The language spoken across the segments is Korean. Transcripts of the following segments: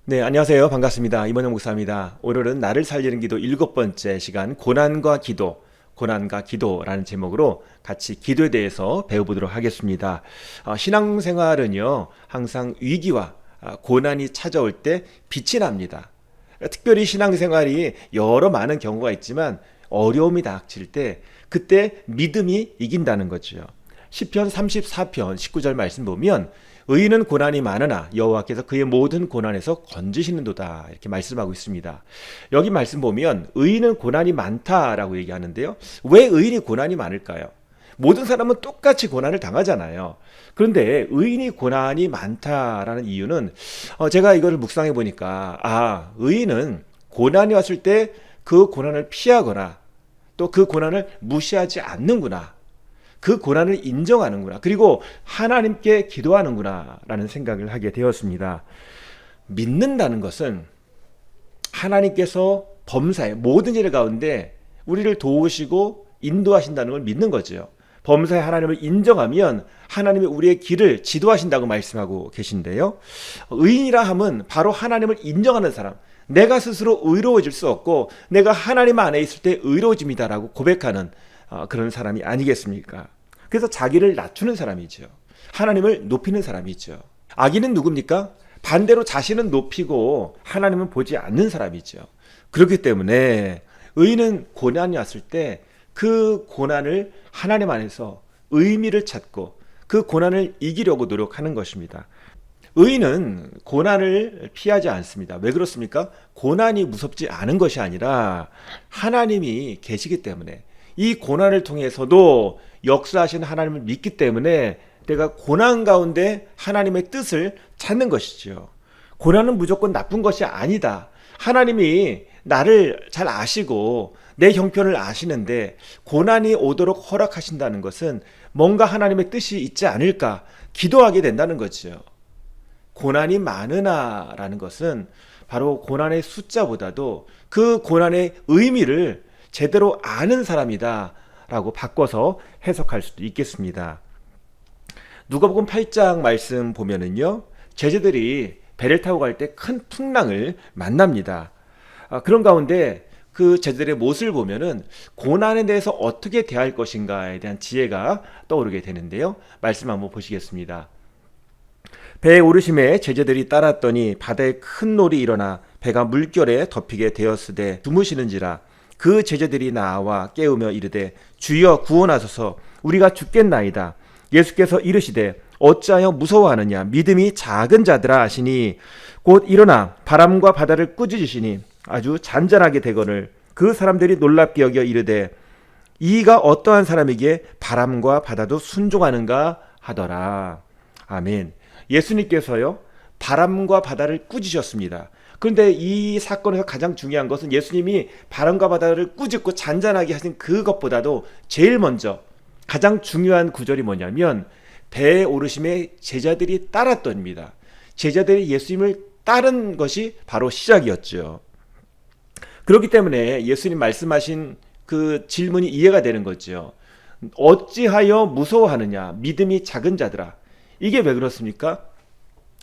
네, 안녕하세요. 반갑습니다. 임원영 목사입니다. 오늘은 나를 살리는 기도 7번째 시간 고난과 기도라는 제목으로 같이 기도에 대해서 배워보도록 하겠습니다. 신앙생활은요, 항상 위기와 고난이 찾아올 때 빛이 납니다. 특별히 신앙생활이 여러 많은 경우가 있지만 어려움이 닥칠 때 그때 믿음이 이긴다는 거죠. 시편 34편 19절 말씀 보면 의인은 고난이 많으나 여호와께서 그의 모든 고난에서 건지시는도다 이렇게 말씀하고 있습니다. 여기 말씀 보면 의인은 고난이 많다라고 얘기하는데요. 왜 의인이 고난이 많을까요? 모든 사람은 똑같이 고난을 당하잖아요. 그런데 의인이 고난이 많다라는 이유는 제가 이거를 묵상해 보니까 의인은 고난이 왔을 때 그 고난을 피하거나 또 그 고난을 무시하지 않는구나. 그 고난을 인정하는구나. 그리고 하나님께 기도하는구나. 라는 생각을 하게 되었습니다. 믿는다는 것은 하나님께서 범사의 모든 일 가운데 우리를 도우시고 인도하신다는 걸 믿는 거죠. 범사의 하나님을 인정하면 하나님이 우리의 길을 지도하신다고 말씀하고 계신데요. 의인이라 함은 바로 하나님을 인정하는 사람. 내가 스스로 의로워질 수 없고 내가 하나님 안에 있을 때 의로워집니다라고 고백하는 그런 사람이 아니겠습니까? 그래서 자기를 낮추는 사람이죠. 하나님을 높이는 사람이죠. 악인은 누굽니까? 반대로 자신은 높이고 하나님은 보지 않는 사람이죠. 그렇기 때문에 의인은 고난이 왔을 때 그 고난을 하나님 안에서 의미를 찾고 그 고난을 이기려고 노력하는 것입니다. 의인은 고난을 피하지 않습니다. 왜 그렇습니까? 고난이 무섭지 않은 것이 아니라 하나님이 계시기 때문에 이 고난을 통해서도 역사하신 하나님을 믿기 때문에 내가 고난 가운데 하나님의 뜻을 찾는 것이죠. 고난은 무조건 나쁜 것이 아니다. 하나님이 나를 잘 아시고 내 형편을 아시는데 고난이 오도록 허락하신다는 것은 뭔가 하나님의 뜻이 있지 않을까 기도하게 된다는 거죠. 고난이 많으나라는 것은 바로 고난의 숫자보다도 그 고난의 의미를 제대로 아는 사람이다 라고 바꿔서 해석할 수도 있겠습니다. 누가복음 8장 말씀 보면은요, 제자들이 배를 타고 갈 때 큰 풍랑을 만납니다. 그런 가운데 그 제자들의 모습을 보면은 고난에 대해서 어떻게 대할 것인가에 대한 지혜가 떠오르게 되는데요. 말씀 한번 보시겠습니다. 배에 오르심에 제자들이 따랐더니 바다에 큰 놀이 일어나 배가 물결에 덮이게 되었으되 주무시는지라. 그 제자들이 나와 깨우며 이르되 주여 구원하소서 우리가 죽겠나이다. 예수께서 이르시되 어찌하여 무서워하느냐 믿음이 작은 자들아 하시니 곧 일어나 바람과 바다를 꾸짖으시니 아주 잔잔하게 되거늘 그 사람들이 놀랍게 여겨 이르되 이가 어떠한 사람이기에 바람과 바다도 순종하는가 하더라. 아멘. 예수님께서요 바람과 바다를 꾸짖으셨습니다. 그런데 이 사건에서 가장 중요한 것은 예수님이 바람과 바다를 꾸짖고 잔잔하게 하신 그것보다도 제일 먼저 가장 중요한 구절이 뭐냐면 배에 오르심에 제자들이 따랐더니입니다. 제자들이 예수님을 따른 것이 바로 시작이었죠. 그렇기 때문에 예수님 말씀하신 그 질문이 이해가 되는 거죠. 어찌하여 무서워하느냐 믿음이 작은 자들아. 이게 왜 그렇습니까?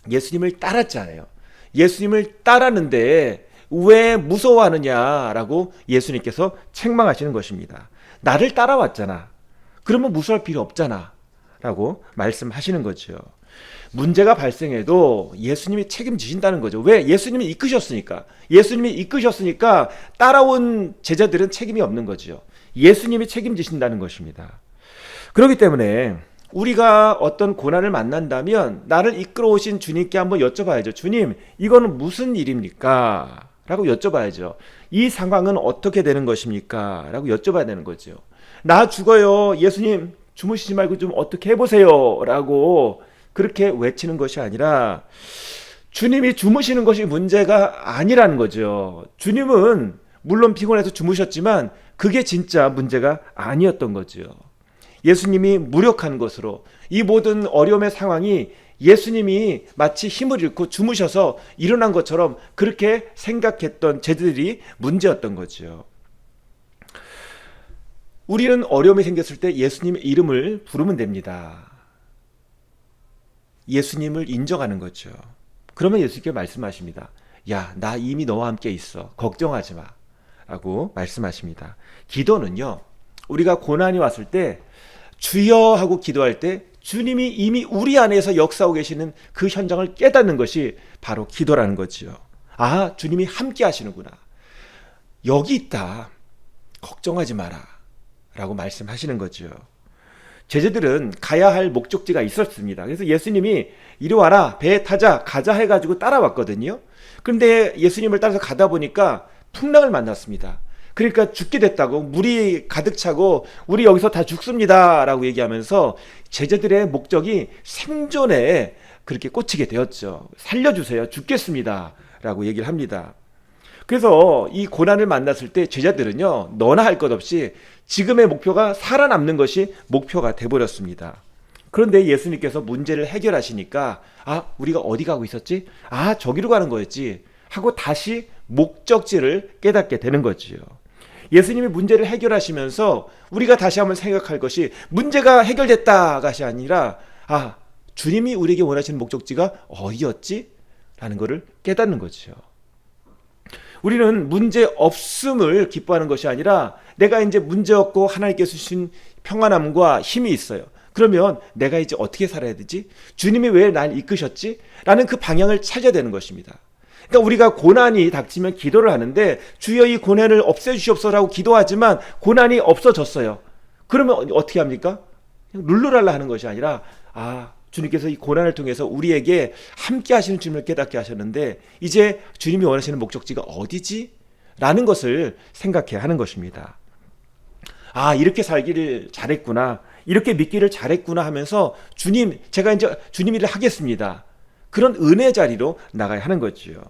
예수님을 따랐잖아요. 예수님을 따랐는데 왜 무서워하느냐라고 예수님께서 책망하시는 것입니다. 나를 따라왔잖아. 그러면 무서워할 필요 없잖아. 라고 말씀하시는 거죠. 문제가 발생해도 예수님이 책임지신다는 거죠. 왜? 예수님이 이끄셨으니까. 예수님이 이끄셨으니까 따라온 제자들은 책임이 없는 거죠. 예수님이 책임지신다는 것입니다. 그렇기 때문에 우리가 어떤 고난을 만난다면 나를 이끌어 오신 주님께 한번 여쭤봐야죠. 주님, 이거는 무슨 일입니까? 라고 여쭤봐야죠. 이 상황은 어떻게 되는 것입니까? 라고 여쭤봐야 되는 거죠. 나 죽어요. 예수님, 주무시지 말고 좀 어떻게 해보세요. 라고 그렇게 외치는 것이 아니라 주님이 주무시는 것이 문제가 아니라는 거죠. 주님은 물론 피곤해서 주무셨지만 그게 진짜 문제가 아니었던 거죠. 예수님이 무력한 것으로 이 모든 어려움의 상황이 예수님이 마치 힘을 잃고 주무셔서 일어난 것처럼 그렇게 생각했던 제자들이 문제였던 거죠. 우리는 어려움이 생겼을 때 예수님의 이름을 부르면 됩니다. 예수님을 인정하는 거죠. 그러면 예수님께 말씀하십니다. 야, 나 이미 너와 함께 있어. 걱정하지 마. 라고 말씀하십니다. 기도는요, 우리가 고난이 왔을 때 주여 하고 기도할 때 주님이 이미 우리 안에서 역사하고 계시는 그 현장을 깨닫는 것이 바로 기도라는 거지요. 아, 주님이 함께 하시는구나. 여기 있다. 걱정하지 마라. 라고 말씀하시는 거죠. 제자들은 가야 할 목적지가 있었습니다. 그래서 예수님이 이리 와라, 배에 타자, 가자 해가지고 따라왔거든요. 그런데 예수님을 따라서 가다 보니까 풍랑을 만났습니다. 그러니까 죽게 됐다고, 물이 가득 차고 우리 여기서 다 죽습니다 라고 얘기하면서 제자들의 목적이 생존에 그렇게 꽂히게 되었죠. 살려주세요, 죽겠습니다 라고 얘기를 합니다. 그래서 이 고난을 만났을 때 제자들은요, 너나 할 것 없이 지금의 목표가 살아남는 것이 목표가 돼버렸습니다. 그런데 예수님께서 문제를 해결하시니까, 아, 우리가 어디 가고 있었지? 아, 저기로 가는 거였지 하고 다시 목적지를 깨닫게 되는 거지요. 예수님이 문제를 해결하시면서 우리가 다시 한번 생각할 것이 문제가 해결됐다가 아니라, 아, 주님이 우리에게 원하시는 목적지가 어디였지? 라는 것을 깨닫는 거지요. 우리는 문제 없음을 기뻐하는 것이 아니라 내가 이제 문제 없고 하나님께서 주신 평안함과 힘이 있어요. 그러면 내가 이제 어떻게 살아야 되지? 주님이 왜 날 이끄셨지? 라는 그 방향을 찾아야 되는 것입니다. 그러니까 우리가 고난이 닥치면 기도를 하는데 주여 이 고난을 없애주시옵소서라고 기도하지만 고난이 없어졌어요. 그러면 어떻게 합니까? 룰루랄라 하는 것이 아니라, 아, 주님께서 이 고난을 통해서 우리에게 함께 하시는 주님을 깨닫게 하셨는데 이제 주님이 원하시는 목적지가 어디지? 라는 것을 생각해야 하는 것입니다. 아, 이렇게 살기를 잘했구나, 이렇게 믿기를 잘했구나 하면서 주님, 제가 이제 주님 일을 하겠습니다. 그런 은혜 자리로 나가야 하는 거지요.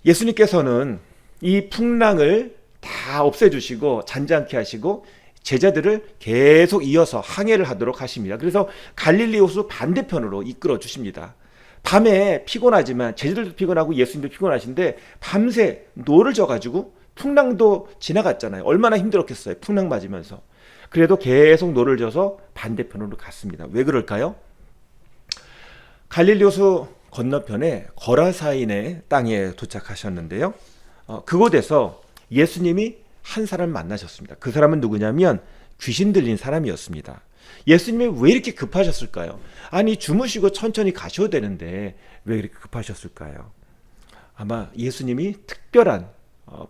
예수님께서는 이 풍랑을 다 없애주시고 잔잔케 하시고 제자들을 계속 이어서 항해를 하도록 하십니다. 그래서 갈릴리 호수 반대편으로 이끌어 주십니다. 밤에 피곤하지만 제자들도 피곤하고 예수님도 피곤하신데 밤새 노를 져가지고, 풍랑도 지나갔잖아요. 얼마나 힘들었겠어요, 풍랑 맞으면서. 그래도 계속 노를 져서 반대편으로 갔습니다. 왜 그럴까요? 갈릴리 호수 건너편에 거라사인의 땅에 도착하셨는데요. 그곳에서 예수님이 한 사람을 만나셨습니다. 그 사람은 누구냐면 귀신 들린 사람이었습니다. 예수님이 왜 이렇게 급하셨을까요? 아니, 주무시고 천천히 가셔도 되는데 왜 이렇게 급하셨을까요? 아마 예수님이 특별한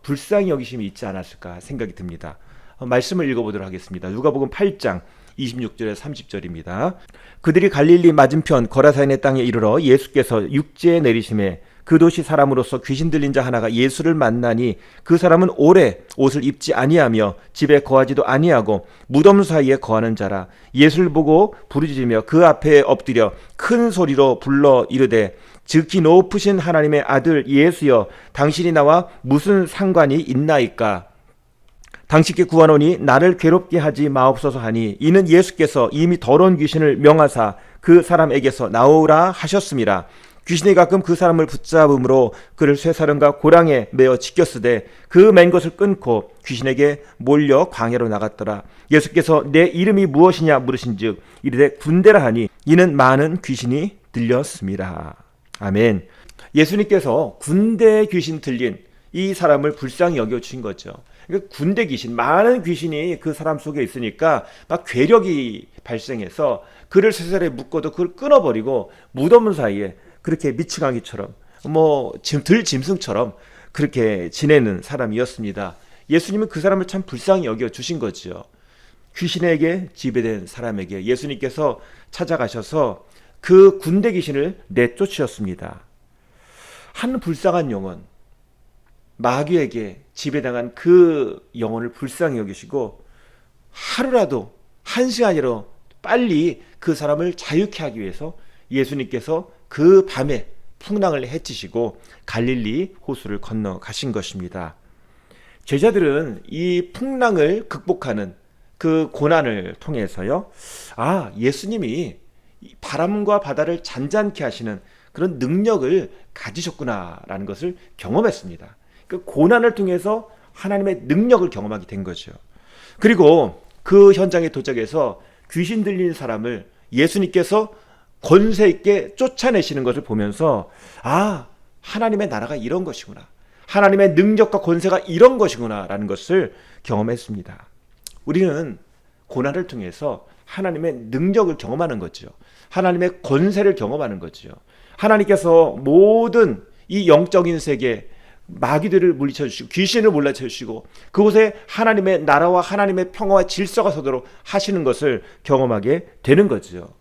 불쌍히 여기심이 있지 않았을까 생각이 듭니다. 말씀을 읽어보도록 하겠습니다. 누가복음 8장 26절에서 30절입니다. 그들이 갈릴리 맞은편 거라사인의 땅에 이르러 예수께서 육지에 내리심에 그 도시 사람으로서 귀신 들린 자 하나가 예수를 만나니 그 사람은 오래 옷을 입지 아니하며 집에 거하지도 아니하고 무덤 사이에 거하는 자라. 예수를 보고 부르짖으며 그 앞에 엎드려 큰 소리로 불러 이르되 지극히 높으신 하나님의 아들 예수여, 당신이 나와 무슨 상관이 있나이까? 당신께 구하노니 나를 괴롭게 하지 마옵소서 하니, 이는 예수께서 이미 더러운 귀신을 명하사 그 사람에게서 나오라 하셨습니다. 귀신이 가끔 그 사람을 붙잡음으로 그를 쇠사름과 고랑에 매어 지켰으되 그 맨 것을 끊고 귀신에게 몰려 광야로 나갔더라. 예수께서 내 이름이 무엇이냐 물으신즉 이르되 군대라 하니, 이는 많은 귀신이 들렸습니다. 아멘. 예수님께서 군대 귀신 들린 이 사람을 불쌍히 여겨주신 거죠. 그러니까 군대 귀신, 많은 귀신이 그 사람 속에 있으니까 막 괴력이 발생해서 그를 쇠사슬에 묶어도 그걸 끊어버리고 무덤 사이에 그렇게 미치광이처럼, 들짐승처럼 그렇게 지내는 사람이었습니다. 예수님은 그 사람을 참 불쌍히 여겨주신 거죠. 귀신에게 지배된 사람에게 예수님께서 찾아가셔서 그 군대 귀신을 내쫓으셨습니다. 한 불쌍한 영혼, 마귀에게 지배당한 그 영혼을 불쌍히 여기시고 하루라도, 한 시간이라도 빨리 그 사람을 자유케 하기 위해서 예수님께서 그 밤에 풍랑을 헤치시고 갈릴리 호수를 건너가신 것입니다. 제자들은 이 풍랑을 극복하는 그 고난을 통해서요, 아, 예수님이 바람과 바다를 잔잔케 하시는 그런 능력을 가지셨구나라는 것을 경험했습니다. 그 고난을 통해서 하나님의 능력을 경험하게 된 거죠. 그리고 그 현장에 도착해서 귀신 들린 사람을 예수님께서 권세 있게 쫓아내시는 것을 보면서, 아, 하나님의 나라가 이런 것이구나. 하나님의 능력과 권세가 이런 것이구나 라는 것을 경험했습니다. 우리는 고난을 통해서 하나님의 능력을 경험하는 거죠. 하나님의 권세를 경험하는 거죠. 하나님께서 모든 이 영적인 세계 마귀들을 물리쳐 주시고 귀신을 물리쳐 주시고 그곳에 하나님의 나라와 하나님의 평화와 질서가 서도록 하시는 것을 경험하게 되는 거죠.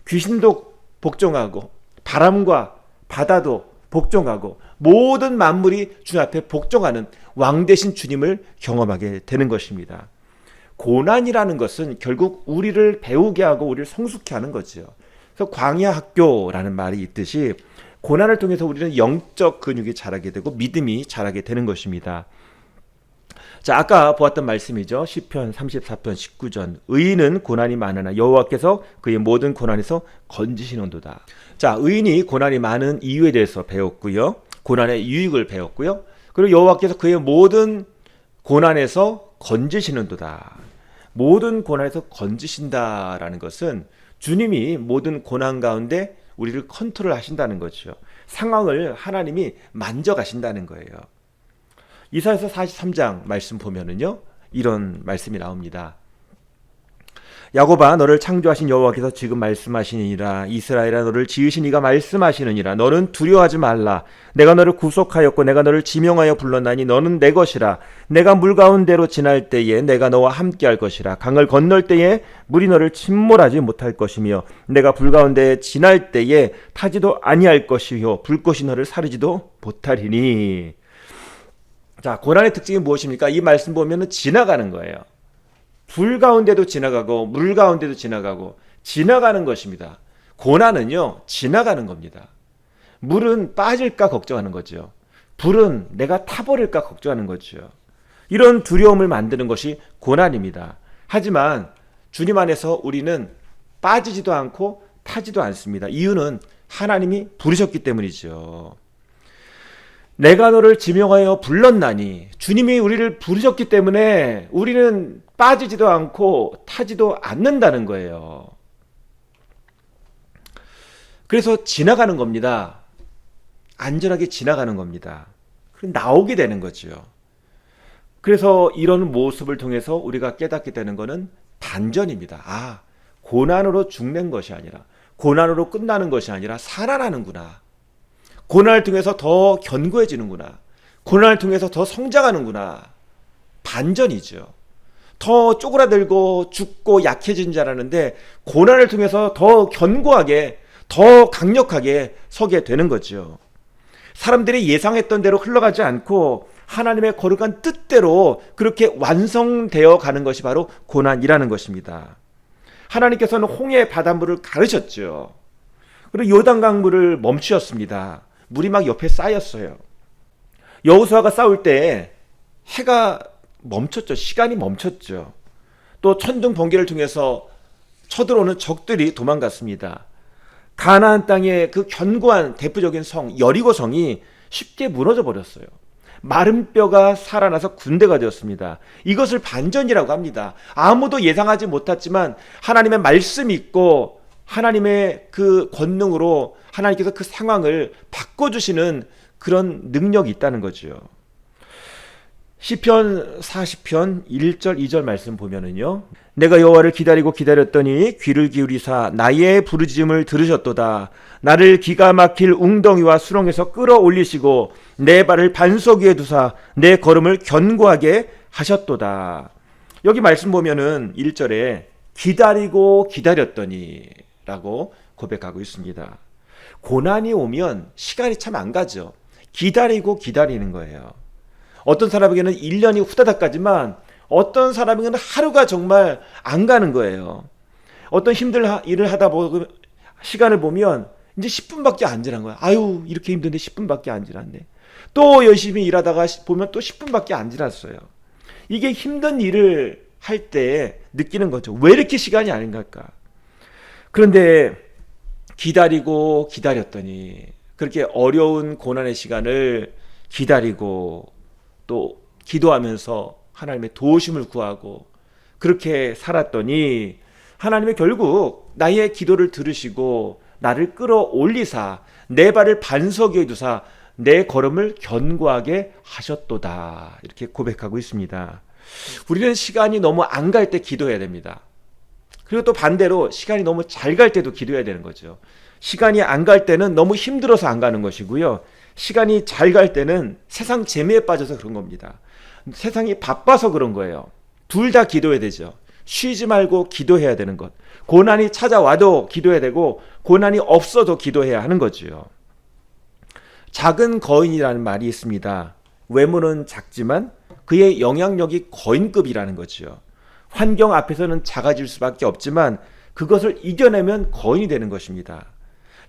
귀신도 복종하고 바람과 바다도 복종하고 모든 만물이 주님 앞에 복종하는 왕 되신 주님을 경험하게 되는 것입니다. 고난이라는 것은 결국 우리를 배우게 하고 우리를 성숙케 하는 거죠. 그래서 광야 학교라는 말이 있듯이 고난을 통해서 우리는 영적 근육이 자라게 되고 믿음이 자라게 되는 것입니다. 자, 아까 보았던 말씀이죠. 시편 34편 19절. 의인은 고난이 많으나 여호와께서 그의 모든 고난에서 건지시는도다. 자, 의인이 고난이 많은 이유에 대해서 배웠고요. 고난의 유익을 배웠고요. 그리고 여호와께서 그의 모든 고난에서 건지시는도다. 모든 고난에서 건지신다라는 것은 주님이 모든 고난 가운데 우리를 컨트롤 하신다는 거죠. 상황을 하나님이 만져가신다는 거예요. 이사야서 43장 말씀 보면은요, 이런 말씀이 나옵니다. 야곱아, 너를 창조하신 여호와께서 지금 말씀하시느니라. 이스라엘아, 너를 지으신 이가 말씀하시느니라. 너는 두려워하지 말라. 내가 너를 구속하였고 내가 너를 지명하여 불렀나니 너는 내 것이라. 내가 물 가운데로 지날 때에 내가 너와 함께할 것이라. 강을 건널 때에 물이 너를 침몰하지 못할 것이며 내가 불 가운데 지날 때에 타지도 아니할 것이요 불꽃이 너를 사르지도 못하리니. 자, 고난의 특징이 무엇입니까? 이 말씀 보면은 지나가는 거예요. 불 가운데도 지나가고 물 가운데도 지나가는 것입니다. 고난은요, 지나가는 겁니다. 물은 빠질까 걱정하는 거죠. 불은 내가 타버릴까 걱정하는 거죠. 이런 두려움을 만드는 것이 고난입니다. 하지만 주님 안에서 우리는 빠지지도 않고 타지도 않습니다. 이유는 하나님이 부르셨기 때문이죠. 내가 너를 지명하여 불렀나니, 주님이 우리를 부르셨기 때문에 우리는 빠지지도 않고 타지도 않는다는 거예요. 그래서 지나가는 겁니다. 안전하게 지나가는 겁니다. 그럼 나오게 되는 거죠. 그래서 이런 모습을 통해서 우리가 깨닫게 되는 것은 반전입니다. 아, 고난으로 죽는 것이 아니라, 고난으로 끝나는 것이 아니라 살아나는구나. 고난을 통해서 더 견고해지는구나. 고난을 통해서 더 성장하는구나. 반전이죠. 더 쪼그라들고 죽고 약해진 줄 알았는데 고난을 통해서 더 견고하게, 더 강력하게 서게 되는 거죠. 사람들이 예상했던 대로 흘러가지 않고 하나님의 거룩한 뜻대로 그렇게 완성되어 가는 것이 바로 고난이라는 것입니다. 하나님께서는 홍해 바닷물을 가르셨죠. 그리고 요단강물을 멈추셨습니다. 물이 막 옆에 쌓였어요. 여호수아가 싸울 때 해가 멈췄죠. 시간이 멈췄죠. 또 천둥 번개를 통해서 쳐들어오는 적들이 도망갔습니다. 가나안 땅의 그 견고한 대표적인 성 여리고 성이 쉽게 무너져 버렸어요. 마른 뼈가 살아나서 군대가 되었습니다. 이것을 반전이라고 합니다. 아무도 예상하지 못했지만 하나님의 말씀이 있고 하나님의 그 권능으로 하나님께서 그 상황을 바꿔주시는 그런 능력이 있다는 거죠. 시편 40편 1절 2절 말씀 보면은요, 내가 여호와를 기다리고 기다렸더니 귀를 기울이사 나의 부르짖음을 들으셨도다. 나를 기가 막힐 웅덩이와 수렁에서 끌어올리시고 내 발을 반석 위에 두사 내 걸음을 견고하게 하셨도다. 여기 말씀 보면은 1절에 기다리고 기다렸더니 라고 고백하고 있습니다. 고난이 오면 시간이 참 안 가죠. 기다리고 기다리는 거예요. 어떤 사람에게는 1년이 후다닥 가지만 어떤 사람에게는 하루가 정말 안 가는 거예요. 어떤 힘든 일을 하다 보고 시간을 보면 이제 10분밖에 안 지난 거야. 아유, 이렇게 힘든데 10분밖에 안 지났네. 또 열심히 일하다가 보면 또 10분밖에 안 지났어요. 이게 힘든 일을 할 때 느끼는 거죠. 왜 이렇게 시간이 안 갈까? 그런데 기다리고 기다렸더니, 그렇게 어려운 고난의 시간을 기다리고 또 기도하면서 하나님의 도우심을 구하고 그렇게 살았더니 하나님의 결국 나의 기도를 들으시고 나를 끌어올리사 내 발을 반석 위에 두사 내 걸음을 견고하게 하셨도다. 이렇게 고백하고 있습니다. 우리는 시간이 너무 안 갈 때 기도해야 됩니다. 그리고 또 반대로 시간이 너무 잘 갈 때도 기도해야 되는 거죠. 시간이 안 갈 때는 너무 힘들어서 안 가는 것이고요. 시간이 잘 갈 때는 세상 재미에 빠져서 그런 겁니다. 세상이 바빠서 그런 거예요. 둘 다 기도해야 되죠. 쉬지 말고 기도해야 되는 것. 고난이 찾아와도 기도해야 되고 고난이 없어도 기도해야 하는 거죠. 작은 거인이라는 말이 있습니다. 외모는 작지만 그의 영향력이 거인급이라는 거죠. 환경 앞에서는 작아질 수밖에 없지만 그것을 이겨내면 거인이 되는 것입니다.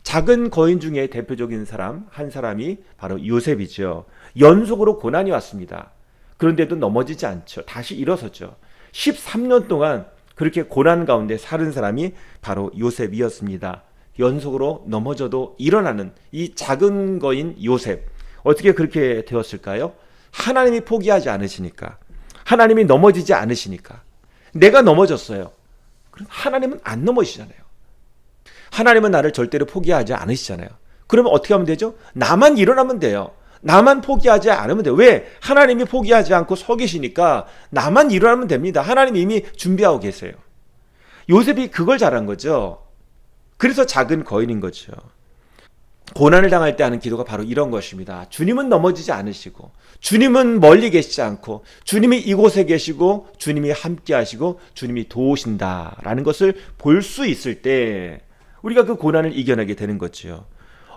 작은 거인 중에 대표적인 사람 한 사람이 바로 요셉이죠. 연속으로 고난이 왔습니다. 그런데도 넘어지지 않죠. 다시 일어섰죠. 13년 동안 그렇게 고난 가운데 사는 사람이 바로 요셉이었습니다. 연속으로 넘어져도 일어나는 이 작은 거인 요셉. 어떻게 그렇게 되었을까요? 하나님이 포기하지 않으시니까. 하나님이 넘어지지 않으시니까. 내가 넘어졌어요. 그럼 하나님은 안 넘어지잖아요. 하나님은 나를 절대로 포기하지 않으시잖아요. 그러면 어떻게 하면 되죠? 나만 일어나면 돼요. 나만 포기하지 않으면 돼요. 왜? 하나님이 포기하지 않고 서 계시니까 나만 일어나면 됩니다. 하나님이 이미 준비하고 계세요. 요셉이 그걸 잘한 거죠. 그래서 작은 거인인 거죠. 고난을 당할 때 하는 기도가 바로 이런 것입니다. 주님은 넘어지지 않으시고 주님은 멀리 계시지 않고 주님이 이곳에 계시고 주님이 함께 하시고 주님이 도우신다라는 것을 볼 수 있을 때 우리가 그 고난을 이겨내게 되는 거죠.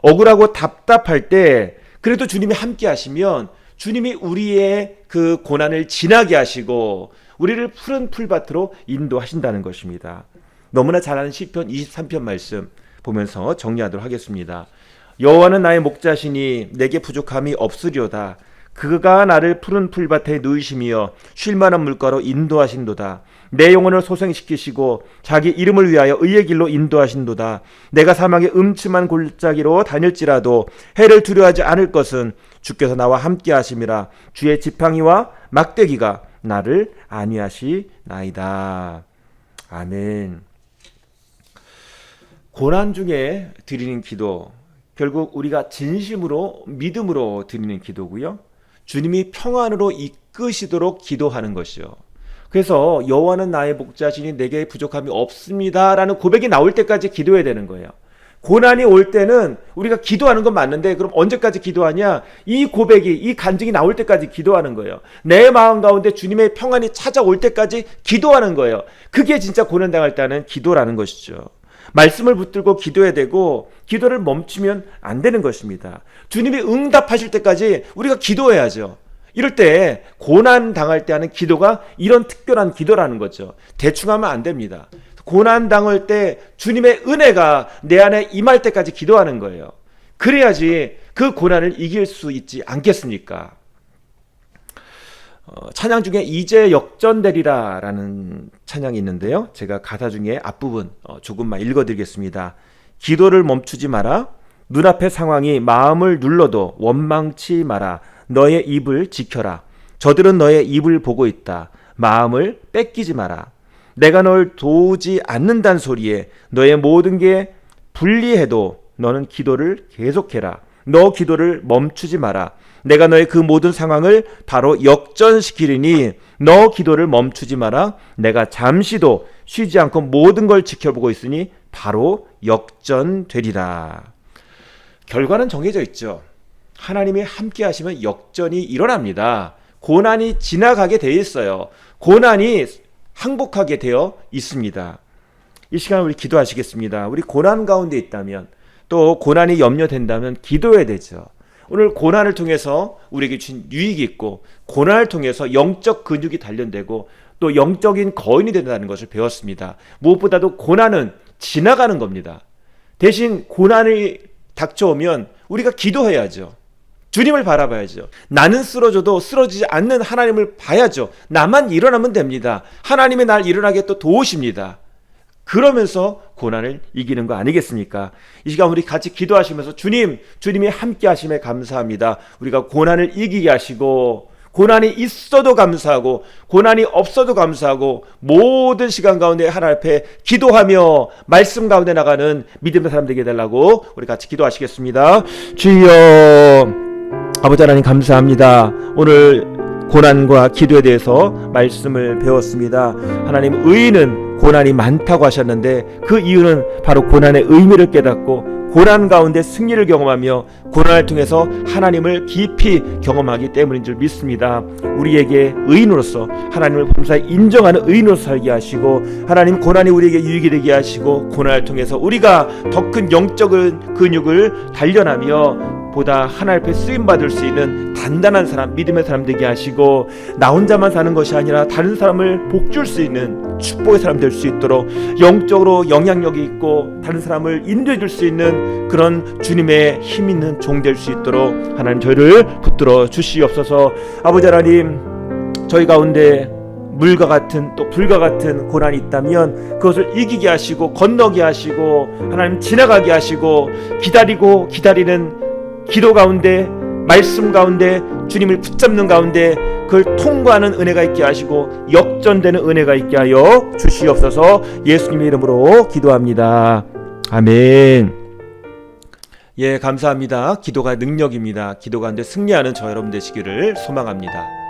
억울하고 답답할 때 그래도 주님이 함께 하시면 주님이 우리의 그 고난을 지나게 하시고 우리를 푸른 풀밭으로 인도하신다는 것입니다. 너무나 잘 아는 시편 23편 말씀 보면서 정리하도록 하겠습니다. 여호와는 나의 목자시니 내게 부족함이 없으리로다. 그가 나를 푸른 풀밭에 누이시며 쉴만한 물가로 인도하신도다. 내 영혼을 소생시키시고 자기 이름을 위하여 의의 길로 인도하신도다. 내가 사망의 음침한 골짜기로 다닐지라도 해를 두려워하지 않을 것은 주께서 나와 함께 하심이라. 주의 지팡이와 막대기가 나를 안위하시나이다. 아멘. 고난 중에 드리는 기도, 결국 우리가 진심으로 믿음으로 드리는 기도고요. 주님이 평안으로 이끄시도록 기도하는 것이요. 그래서 여호와는 나의 목자시니 내게 부족함이 없습니다라는 고백이 나올 때까지 기도해야 되는 거예요. 고난이 올 때는 우리가 기도하는 건 맞는데 그럼 언제까지 기도하냐? 이 고백이, 이 간증이 나올 때까지 기도하는 거예요. 내 마음 가운데 주님의 평안이 찾아올 때까지 기도하는 거예요. 그게 진짜 고난 당할 때 하는 기도라는 것이죠. 말씀을 붙들고 기도해야 되고 기도를 멈추면 안 되는 것입니다. 주님이 응답하실 때까지 우리가 기도해야죠. 이럴 때 고난 당할 때 하는 기도가 이런 특별한 기도라는 거죠. 대충 하면 안 됩니다. 고난 당할 때 주님의 은혜가 내 안에 임할 때까지 기도하는 거예요. 그래야지 그 고난을 이길 수 있지 않겠습니까? 찬양 중에 이제 역전되리라 라는 찬양이 있는데요. 제가 가사 중에 앞부분 조금만 읽어드리겠습니다. 기도를 멈추지 마라. 눈앞의 상황이 마음을 눌러도 원망치 마라. 너의 입을 지켜라. 저들은 너의 입을 보고 있다. 마음을 뺏기지 마라. 내가 널 도우지 않는다는 소리에 너의 모든 게 불리해도 너는 기도를 계속해라. 너 기도를 멈추지 마라. 내가 너의 그 모든 상황을 바로 역전시키리니 너 기도를 멈추지 마라. 내가 잠시도 쉬지 않고 모든 걸 지켜보고 있으니 바로 역전되리라. 결과는 정해져 있죠. 하나님이 함께 하시면 역전이 일어납니다. 고난이 지나가게 되어 있어요. 고난이 항복하게 되어 있습니다. 이 시간 우리 기도하시겠습니다. 우리 고난 가운데 있다면 또 고난이 염려된다면 기도해야 되죠. 오늘 고난을 통해서 우리에게 주신 유익이 있고 고난을 통해서 영적 근육이 단련되고 또 영적인 거인이 된다는 것을 배웠습니다. 무엇보다도 고난은 지나가는 겁니다. 대신 고난이 닥쳐오면 우리가 기도해야죠. 주님을 바라봐야죠. 나는 쓰러져도 쓰러지지 않는 하나님을 봐야죠. 나만 일어나면 됩니다. 하나님이 날 일어나게 또 도우십니다. 그러면서 고난을 이기는 거 아니겠습니까? 이 시간 우리 같이 기도하시면서 주님이 함께 하심에 감사합니다. 우리가 고난을 이기게 하시고 고난이 있어도 감사하고 고난이 없어도 감사하고 모든 시간 가운데 하나님 앞에 기도하며 말씀 가운데 나가는 믿음의 사람 되게 해달라고 우리 같이 기도하시겠습니다. 주여 아버지 하나님 감사합니다. 오늘 고난과 기도에 대해서 말씀을 배웠습니다. 하나님, 의인은 고난이 많다고 하셨는데 그 이유는 바로 고난의 의미를 깨닫고 고난 가운데 승리를 경험하며 고난을 통해서 하나님을 깊이 경험하기 때문인 줄 믿습니다. 우리에게 의인으로서 하나님을 범사에 인정하는 의인으로서 살게 하시고, 하나님 고난이 우리에게 유익이 되게 하시고, 고난을 통해서 우리가 더 큰 영적인 근육을 단련하며 보다 하나님 앞에 쓰임받을 수 있는 단단한 사람, 믿음의 사람 되게 하시고, 나 혼자만 사는 것이 아니라 다른 사람을 복줄 수 있는 축복의 사람 될 수 있도록 영적으로 영향력이 있고 다른 사람을 인도해 줄 수 있는 그런 주님의 힘 있는 종 될 수 있도록 하나님 저희를 붙들어 주시옵소서. 아버지 하나님, 저희 가운데 물과 같은 또 불과 같은 고난이 있다면 그것을 이기게 하시고 건너게 하시고 하나님 지나가게 하시고 기다리고 기다리는 기도 가운데, 말씀 가운데, 주님을 붙잡는 가운데 그걸 통과하는 은혜가 있게 하시고 역전되는 은혜가 있게 하여 주시옵소서. 예수님의 이름으로 기도합니다. 아멘. 예, 감사합니다. 기도가 능력입니다. 기도 가운데 승리하는 저 여러분 되시기를 소망합니다.